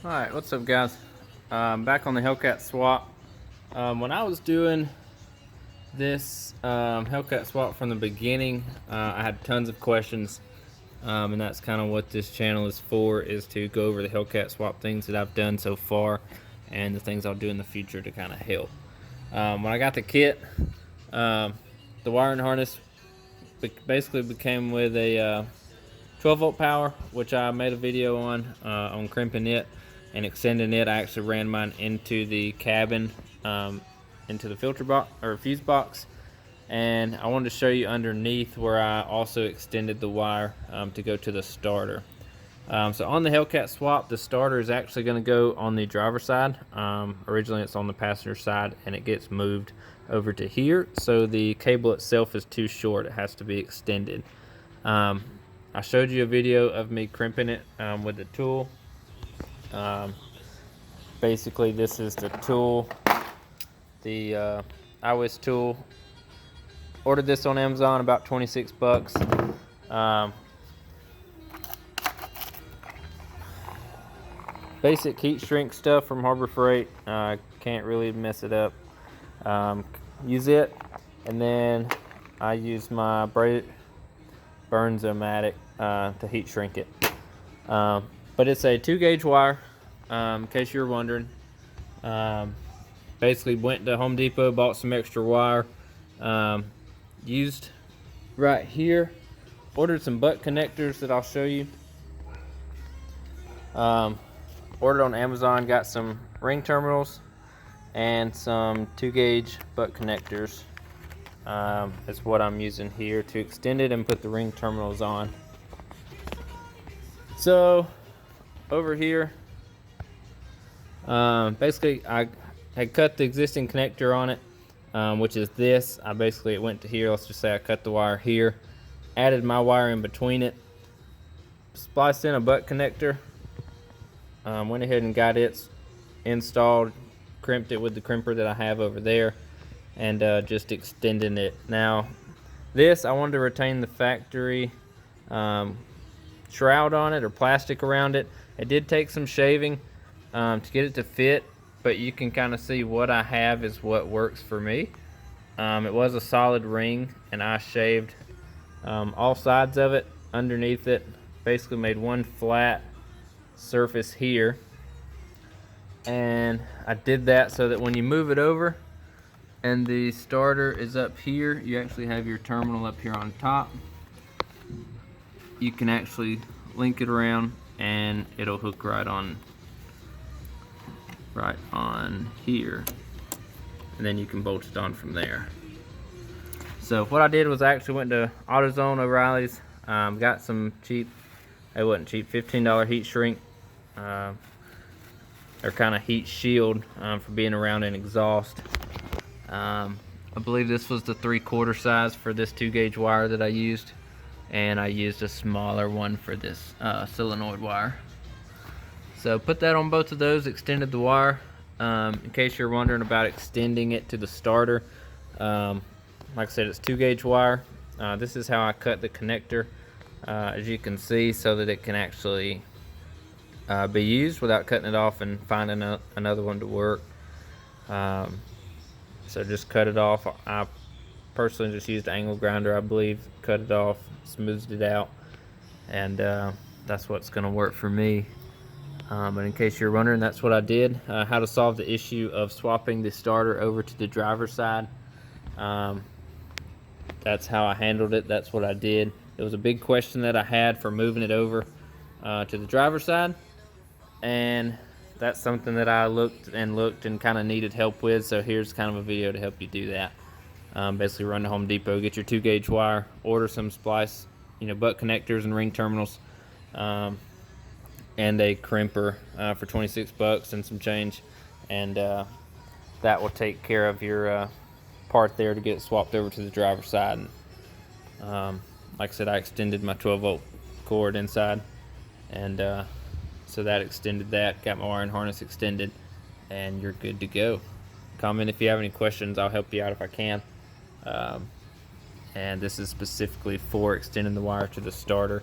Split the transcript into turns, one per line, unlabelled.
Alright, what's up guys? Back on the Hellcat swap. When I was doing this Hellcat swap from the beginning, I had tons of questions, and that's kind of what this channel is for, is to go over the Hellcat swap things that I've done so far and the things I'll do in the future to kind of help. When I got the kit, the wiring harness basically became with a 12-volt power, which I made a video on crimping it and extending it. I actually ran mine into the cabin, into the filter box or fuse box, and I wanted to show you underneath where I also extended the wire to go to the starter. So on the Hellcat swap, the starter is actually going to go on the driver's side. Originally it's on the passenger side, and it gets moved over to here, so the cable itself is too short. It has to be extended. I showed you a video of me crimping it with the tool. Basically this is the tool, the iWis tool. Ordered this on Amazon, about 26 bucks. Basic heat shrink stuff from Harbor Freight. Can't really mess it up. Use it, and then I use my Burns-O-Matic to heat shrink it. But it's a 2-gauge wire, in case you're wondering. Basically went to Home Depot, bought some extra wire, used right here, ordered some butt connectors that I'll show you. Ordered on Amazon, got some ring terminals and some 2-gauge butt connectors. Is what I'm using here to extend it and put the ring terminals on. So over here, basically I had cut the existing connector on it, which is this. It went to here. Let's just say I cut the wire here, added my wire in between it, spliced in a butt connector, went ahead and got it installed, crimped it with the crimper that I have over there, and just extending it. Now this, I wanted to retain the factory shroud on it, or plastic around it. It did take some shaving to get it to fit, but you can kind of see what I have is what works for me. It was a solid ring, and I shaved all sides of it, underneath it, basically made one flat surface here. And I did that so that when you move it over and the starter is up here, you actually have your terminal up here on top. You can actually link it around and it'll hook right on here, and then you can bolt it on from there. So what I did was I actually went to AutoZone, O'Reilly's, got some cheap, it wasn't cheap, $15 heat shrink, or kind of heat shield for being around an exhaust. I believe this was the 3/4 size for this 2-gauge wire that I used, and I used a smaller one for this solenoid wire. So put that on both of those, extended the wire. In case you're wondering about extending it to the starter, like I said, it's 2-gauge wire. This is how I cut the connector, as you can see, so that it can actually be used without cutting it off and finding another one to work. So just cut it off. I personally just used an angle grinder, I believe, cut it off, smoothed it out, and that's what's going to work for me. But in case you're wondering, that's what I did. How to solve the issue of swapping the starter over to the driver's side. That's how I handled it. That's what I did. It was a big question that I had for moving it over to the driver's side, and that's something that I looked and kind of needed help with. So here's kind of a video to help you do that. Basically run to Home Depot, get your 2-gauge wire, order some splice, butt connectors and ring terminals, and a crimper for 26 bucks and some change, and that will take care of your part there to get it swapped over to the driver's side. And, like I said, I extended my 12-volt cord inside, and so that extended that, got my wiring harness extended, and you're good to go. Comment if you have any questions. I'll help you out if I can. And this is specifically for extending the wire to the starter.